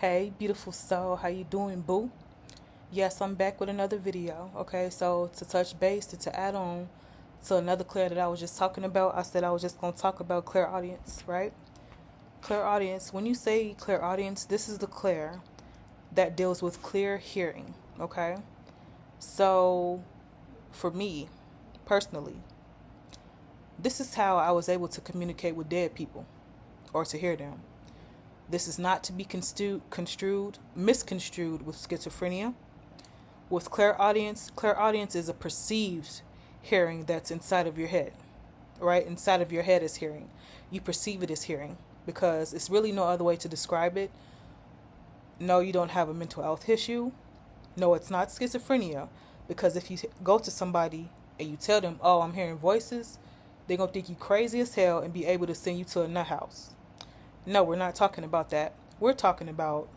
Hey, beautiful soul, how you doing, boo? Yes, I'm back with another video. Okay, so to touch base, to add on to another Claire that I was just talking about, I said I was just gonna talk about clairaudience, right? Clairaudience. When you say clairaudience, this is the Claire that deals with clear hearing. Okay, so for me personally, this is how I was able to communicate with dead people or to hear them. This is not to be misconstrued with schizophrenia. With clairaudience is a perceived hearing that's inside of your head, right? Inside of your head is hearing. You perceive it as hearing because it's really no other way to describe it. No, you don't have a mental health issue. No, it's not schizophrenia because if you go to somebody and you tell them, "Oh, I'm hearing voices," they're going to think you crazy as hell and be able to send you to a nut house. No, we're not talking about that. We're talking about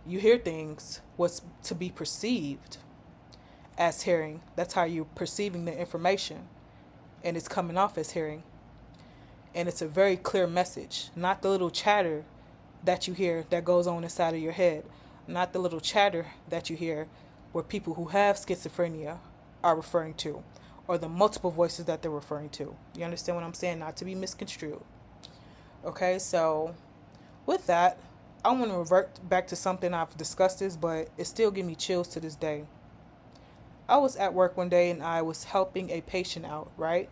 you hear things what's to be perceived as hearing. That's how you're perceiving the information, and it's coming off as hearing. And it's a very clear message, not the little chatter that you hear that goes on inside of your head, not the little chatter that you hear where people who have schizophrenia are referring to, or the multiple voices that they're referring to. You understand what I'm saying? Not to be misconstrued. Okay, so with that, I want to revert back to something I've discussed this, but it still gives me chills to this day. I was at work one day and I was helping a patient out, right?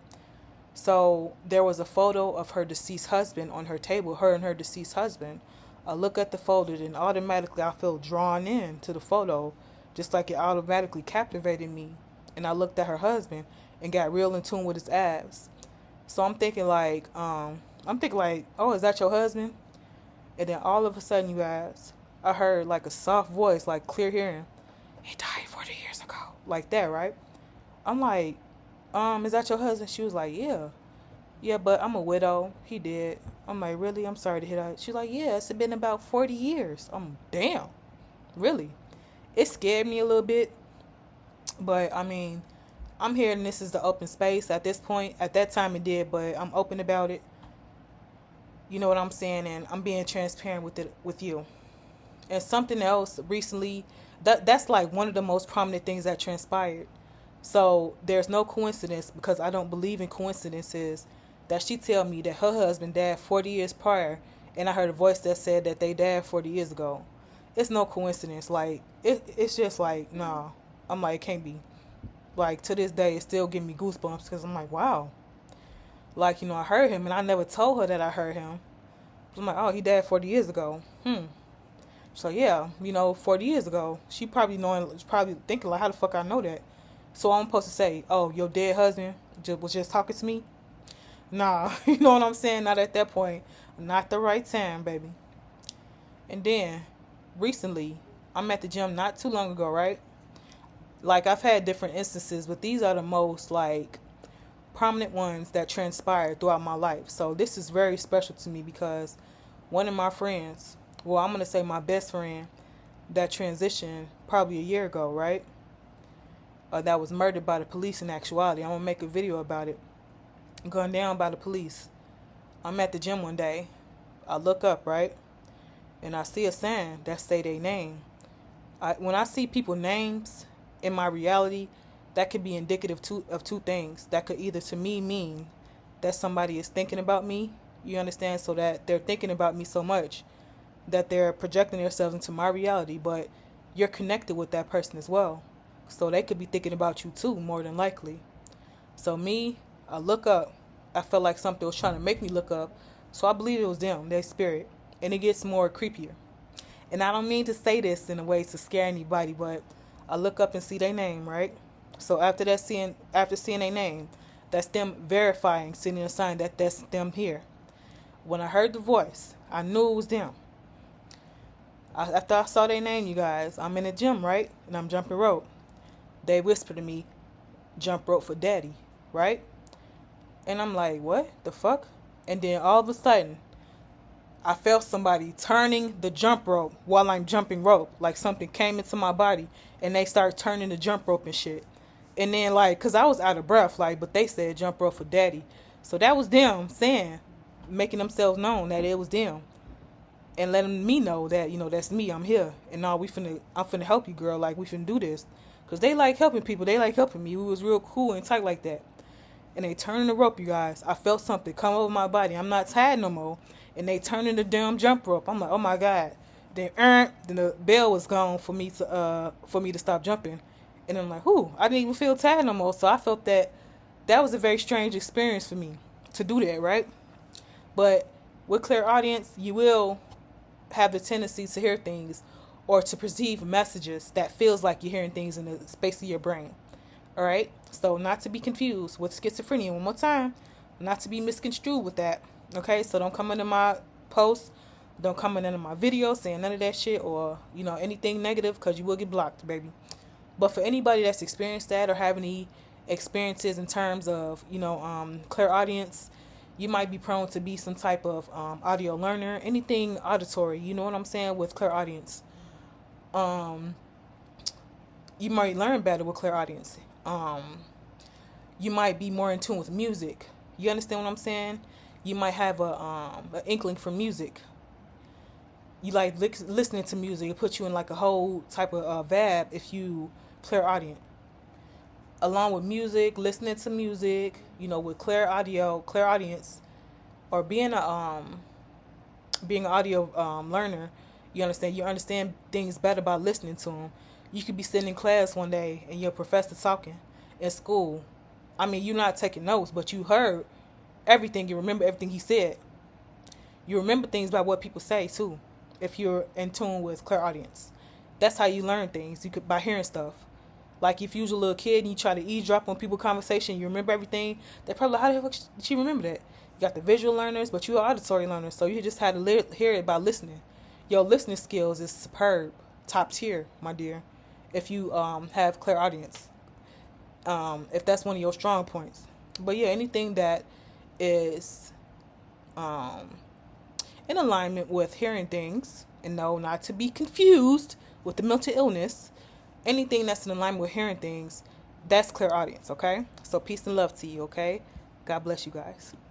So there was a photo of her deceased husband on her table, her and her deceased husband. I look at the photo and automatically I feel drawn in to the photo, just like it automatically captivated me. And I looked at her husband and got real in tune with his abs. So I'm thinking like, oh, is that your husband? And then all of a sudden, you guys, I heard like a soft voice, like clear hearing. He died 40 years ago. Like that, right? I'm like, is that your husband? She was like, yeah. Yeah, but I'm a widow. He did. I'm like, really? I'm sorry to hear that. She's like, yeah, it's been about 40 years. I'm damn. Really? It scared me a little bit. But I mean, I'm hearing this is the open space at this point. At that time it did, but I'm open about it. You know what I'm saying? And I'm being transparent with it with you. And something else recently, that's like one of the most prominent things that transpired. So there's no coincidence because I don't believe in coincidences that she tell me that her husband died 40 years prior and I heard a voice that said that they died 40 years ago. It's no coincidence. Like it's just like, nah. I'm like, it can't be. Like to this day it still give me goosebumps because I'm like, wow. Like, I heard him and I never told her that I heard him. I'm like, oh, he died 40 years ago. So yeah, 40 years ago, she probably thinking like, how the fuck I know that? So I'm supposed to say, oh, your dead husband was just talking to me? Nah, you know what I'm saying? Not at that point. Not the right time, baby. And then, recently, I'm at the gym not too long ago, right? Like, I've had different instances, but these are the most, like, prominent ones that transpired throughout my life. So this is very special to me because one of my friends, well, I'm going to say my best friend, that transitioned probably a year ago, right? That was murdered by the police in actuality. I'm going to make a video about it. Gunned down by the police. I'm at the gym one day. I look up, right? And I see a sign that say their name. When I see people names in my reality, that could be indicative of two things. That could either to me mean that somebody is thinking about me, you understand, so that they're thinking about me so much that they're projecting themselves into my reality, but you're connected with that person as well. So they could be thinking about you too, more than likely. So me, I look up. I felt like something was trying to make me look up. So I believe it was them, their spirit. And it gets more creepier. And I don't mean to say this in a way to scare anybody, but I look up and see their name, right? So after seeing their name, that's them verifying, sending a sign that that's them here. When I heard the voice, I knew it was them. After I saw their name, you guys, I'm in the gym, right? And I'm jumping rope. They whispered to me, jump rope for daddy, right? And I'm like, what the fuck? And then all of a sudden, I felt somebody turning the jump rope while I'm jumping rope. Like something came into my body and they started turning the jump rope and shit. And then like, cause I was out of breath, like, but they said jump rope for daddy. So that was them saying, making themselves known that it was them. and letting me know that, that's me, I'm here, and now I'm finna help you, girl. Like, we finna do this, cause they like helping people. They like helping me. We was real cool and tight like that. And they turning the rope, you guys. I felt something come over my body. I'm not tired no more. And they turning the damn jump rope. I'm like, oh my god. Then the bell was gone for me to stop jumping. And I'm like, whoo, I didn't even feel tired no more. So I felt that was a very strange experience for me to do that, right? But with clairaudience, you will have the tendency to hear things or to perceive messages that feels like you're hearing things in the space of your brain. All right? So not to be confused with schizophrenia. One more time, not to be misconstrued with that. Okay? So don't come into my posts, don't come into my videos saying none of that shit or, anything negative, because you will get blocked, baby. But for anybody that's experienced that or have any experiences in terms of, clairaudience, you might be prone to be some type of audio learner, anything auditory, you know what I'm saying, with clairaudience. You might learn better with clairaudience. You might be more in tune with music. You understand what I'm saying? You might have an inkling for music. You like listening to music. It puts you in like a whole type of vibe if you clairaudient. Along with music, listening to music, with clairaudience, or being an audio learner, you understand things better by listening to them. You could be sitting in class one day and your professor talking in school. I mean, you're not taking notes, but you heard everything. You remember everything he said. You remember things by what people say too, if you're in tune with clairaudience. That's how you learn things. You could by hearing stuff. Like if you was a little kid and you try to eavesdrop on people's conversation, you remember everything. They're probably like, how the fuck did she remember that? You got the visual learners, but you're auditory learners, so you just had to hear it by listening. Your listening skills is superb, top tier, my dear. If you have clairaudience, if that's one of your strong points. But yeah, anything that is in alignment with hearing things, and no, not to be confused with the mental illness. Anything that's in alignment with hearing things, that's clairaudience, okay? So peace and love to you, okay? God bless you guys.